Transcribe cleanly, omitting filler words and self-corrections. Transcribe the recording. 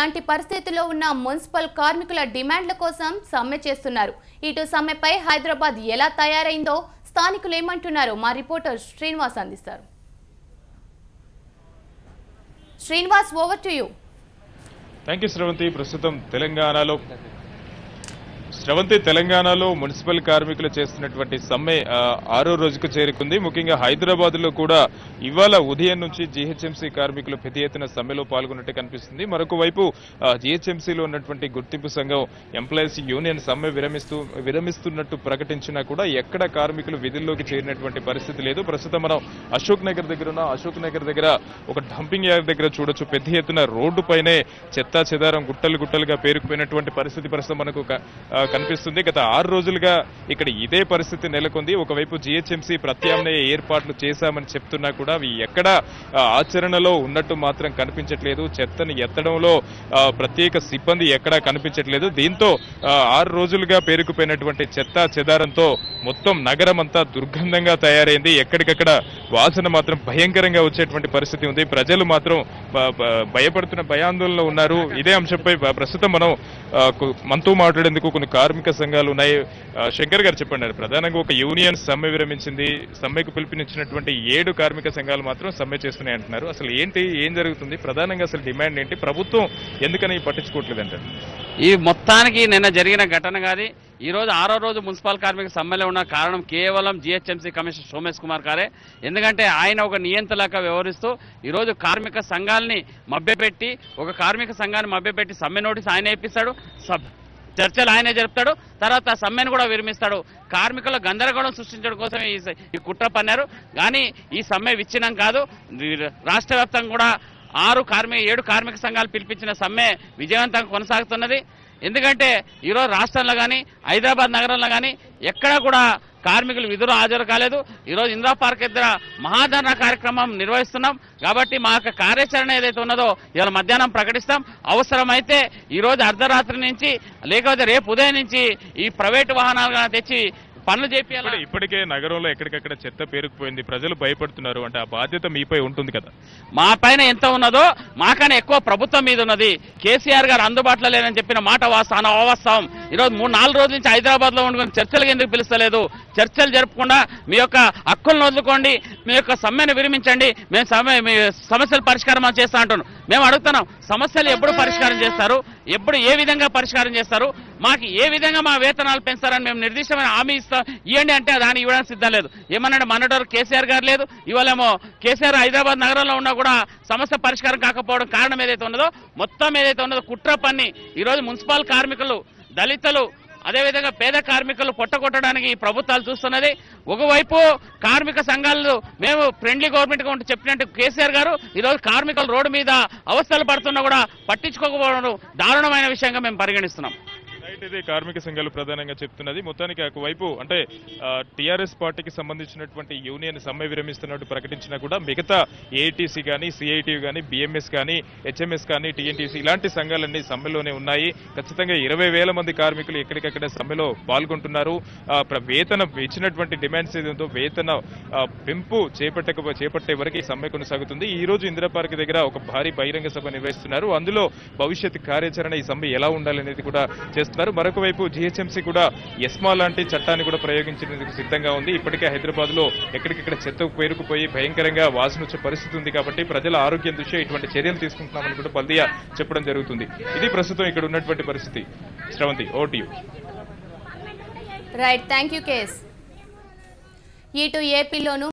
ఇలాంటి పరిస్థితుల్లో ఉన్న మున్సిపల్ కార్మికుల డిమాండ్ల కోసం సమ్మె చేస్తున్నారు. ఇటు సమ్మెపై హైదరాబాద్ ఎలా తయారైందో స్థానికులు ఏమంటున్నారో మా రిపోర్టర్ శ్రీనివాస్ అందిస్తారు. Srinivas, over to you. Thank you Sravanthi. ప్రస్తుతం తెలంగాణలో మున్సిపల్ కార్మికులు చేస్తున్నటువంటి సమ్మె 6వ రోజుకు చేరుకుంది. ముఖ్యంగా హైదరాబాద్ లో కూడా ఇవాళ ఉదయం నుంచి జీహెచ్ఎంసీ కార్మికులు పెద్ద ఎత్తున సమ్మెలో పాల్గొన్నట్టు కనిపిస్తుంది. మరొక వైపు జీహెచ్ఎంసీలో ఉన్నటువంటి గుర్తింపు సంఘం ఎంప్లాయీస్ యూనియన్ సమ్మె విరమిస్తున్నట్టు ప్రకటించినా కూడా ఎక్కడ కార్మికులు విధుల్లోకి చేరినటువంటి పరిస్థితి లేదు. ప్రస్తుతం మనం అశోక్ నగర్ దగ్గర ఒక డంపింగ్ యార్డ్ దగ్గర చూడొచ్చు. పెద్ద ఎత్తున రోడ్డు పైనే చెత్తా చెదారం గుట్టలుగా పేరుకుపోయినటువంటి పరిస్థితి ప్రస్తుతం మనకు కనిపిస్తుంది. గత 6 రోజులుగా ఇక్కడ ఇదే పరిస్థితి నెలకొంది. ఒకవైపు జీహెచ్ఎంసీ ప్రత్యామ్నాయ ఏర్పాట్లు చేశామని చెప్తున్నా కూడా అవి ఎక్కడ ఆచరణలో ఉన్నట్టు మాత్రం కనిపించట్లేదు. చెత్తని ఎత్తడంలో ప్రత్యేక సిబ్బంది ఎక్కడా కనిపించట్లేదు. దీంతో 6 రోజులుగా పేరుకుపోయినటువంటి చెత్తా చెదారంతో మొత్తం నగరం అంతా దుర్గంధంగా తయారైంది. ఎక్కడికక్కడ వాసన మాత్రం భయంకరంగా వచ్చేటువంటి పరిస్థితి ఉంది. ప్రజలు మాత్రం భయాందోళనలో ఉన్నారు. ఇదే అంశంపై ప్రస్తుతం మనం మనతో మాట్లాడేందుకు కొన్ని కార్మిక సంఘాలు ఉన్నాయి. శంకర్ గారు చెప్పండి, ప్రధానంగా ఒక యూనియన్ సమ్మె విరమించింది. సమ్మెకు పిలుపునిచ్చినటువంటి 7 కార్మిక సంఘాలు మాత్రం సమ్మె చేస్తున్నాయి అంటున్నారు. అసలు ఏం జరుగుతుంది? ప్రధానంగా అసలు డిమాండ్ ఏంటి? ప్రభుత్వం ఎందుకని పట్టించుకోవట్లేదంటారు? ఈ మొత్తానికి నిన్న జరిగిన ఘటన కాదు. ఈ రోజు 6వ రోజు మున్సిపల్ కార్మిక సమ్మెలో ఉన్న కారణం కేవలం జీహెచ్ఎంసీ కమిషనర్ సోమేష్ కుమార్ గారే. ఎందుకంటే ఆయన ఒక నియంత్రణగా వ్యవహరిస్తూ ఈరోజు కార్మిక సంఘాలని మభ్యపెట్టి సమ్మె నోటీస్ ఆయన ఇప్పిస్తాడు, చర్చలు ఆయనే జరుపుతాడు, తర్వాత సమ్మెను కూడా విరమిస్తాడు. కార్మికుల గందరగోళం సృష్టించడం కోసం ఈ కుట్ర పన్నారు. కానీ ఈ సమ్మె విచ్ఛిన్నం కాదు. రాష్ట్ర వ్యాప్తంగా కూడా 7 కార్మిక సంఘాలు పిలిపించిన సమ్మె విజయవంతంగా కొనసాగుతున్నది. ఎందుకంటే ఈరోజు రాష్ట్రంలో కానీ హైదరాబాద్ నగరంలో కానీ ఎక్కడా కూడా కార్మికులు విధులు హాజరు కాలేదు. ఈరోజు ఇందిరా పార్క్ దగ్గర మహాధరణ కార్యక్రమం నిర్వహిస్తున్నాం. కాబట్టి మా యొక్క కార్యాచరణ ఏదైతే ఉన్నదో ఇవాళ మధ్యాహ్నం ప్రకటిస్తాం. అవసరమైతే ఈరోజు అర్ధరాత్రి నుంచి లేకపోతే రేపు ఉదయం నుంచి ఈ ప్రైవేటు వాహనాలు తెచ్చి పనులు చేయాలి. ఇప్పటికే నగరంలో ఎక్కడికక్కడ చెత్త పేరుకుపోయింది. ప్రజలు భయపడుతున్నారు. అంటే ఆ బాధ్యత మీపై ఉంటుంది కదా? మా పైన ఎంత ఉన్నదో మాకన్నా ఎక్కువ ప్రభుత్వం మీద ఉన్నది. కేసీఆర్ గారు అందుబాటులో లేదని చెప్పిన మాట అవాస్తవం. ఈరోజు 3-4 రోజుల నుంచి హైదరాబాద్ లో ఉండుకుని చర్చలకు ఎందుకు పిలుస్తలేదు? చర్చలు జరపకుండా మీ యొక్క హక్కులను వదులుకోండి, మీ యొక్క సమ్మెను విరమించండి, మేము సమస్యలు పరిష్కారం చేస్తా అంటున్నాం. మేము అడుగుతున్నాం, సమస్యలు ఎప్పుడు పరిష్కారం చేస్తారు? ఎప్పుడు ఏ విధంగా పరిష్కారం చేస్తారు? మాకు ఏ విధంగా మా వేతనాలు పెంచుతారని మేము నిర్దిష్టమైన హామీ ఇవ్వండి అంటే దాన్ని ఇవ్వడానికి సిద్ధం లేదు. ఏమన్నాడు మొన్నటి కేసీఆర్ గారు లేదు, ఇవాళేమో కేసీఆర్ హైదరాబాద్ నగరంలో ఉన్నా కూడా సమస్య పరిష్కారం కాకపోవడం కారణం ఏదైతే ఉన్నదో కుట్ర పన్ని ఈరోజు మున్సిపల్ కార్మికులు, దళితులు, అదేవిధంగా పేద కార్మికులు పొట్టగొట్టడానికి ఈ ప్రభుత్వాలు చూస్తున్నది. ఒకవైపు కార్మిక సంఘాలు మేము ఫ్రెండ్లీ గవర్నమెంట్ గా ఉంటూ చెప్పినట్టు కేసీఆర్ గారు ఈరోజు కార్మికులు రోడ్డు మీద అవస్థలు పడుతున్నా కూడా పట్టించుకోకపోవడం దారుణమైన విషయంగా మేము పరిగణిస్తున్నాం. ఇదే కార్మిక సంఘాలు ప్రధానంగా చెప్తున్నది. మొత్తానికి ఒకవైపు అంటే టీఆర్ఎస్ పార్టీకి సంబంధించినటువంటి యూనియన్ సమ్మె విరమిస్తున్నట్టు ప్రకటించినా కూడా మిగతా ఏఐటీసీ కానీ, సిఐటి కానీ, బిఎంఎస్ కానీ, హెచ్ఎంఎస్ కానీ, టీఎన్టీసీ ఇలాంటి సంఘాలన్నీ సమ్మెలోనే ఉన్నాయి. ఖచ్చితంగా 20,000 మంది కార్మికులు ఎక్కడికక్కడ సమ్మెలో పాల్గొంటున్నారు. వేతనం ఇచ్చినటువంటి డిమాండ్స్ ఏదంతో వేతన పెంపు చేపట్టే వరకు ఈ సమ్మె కొనసాగుతుంది. ఈ రోజు ఇందిరా పార్క్ దగ్గర ఒక భారీ బహిరంగ సభ నిర్వహిస్తున్నారు. అందులో భవిష్యత్ కార్యాచరణ ఈ సమ్మె ఎలా ఉండాలనేది కూడా చేస్తున్నారు. మరొక వైపు జీహెచ్ఎంసీ కూడా ఎస్మా లాంటి చట్టాన్ని కూడా ప్రయోగించేందుకు సిద్ధంగా ఉంది. ఇప్పటికే హైదరాబాద్ లో ఎక్కడికక్కడ చెత్త పేరుకుపోయి భయంకరంగా వాసన వచ్చే పరిస్థితి ఉంది. కాబట్టి ప్రజల ఆరోగ్యం దృష్ట్యా ఇటువంటి చర్యలు తీసుకుంటున్నామని కూడా బల్దియా చెప్పడం జరుగుతుంది. ఇది ప్రస్తుతం ఇక్కడ ఉన్నటువంటి పరిస్థితి. Sravanthi, over to you. Right, thank you case. ఇటు ఏపీలోను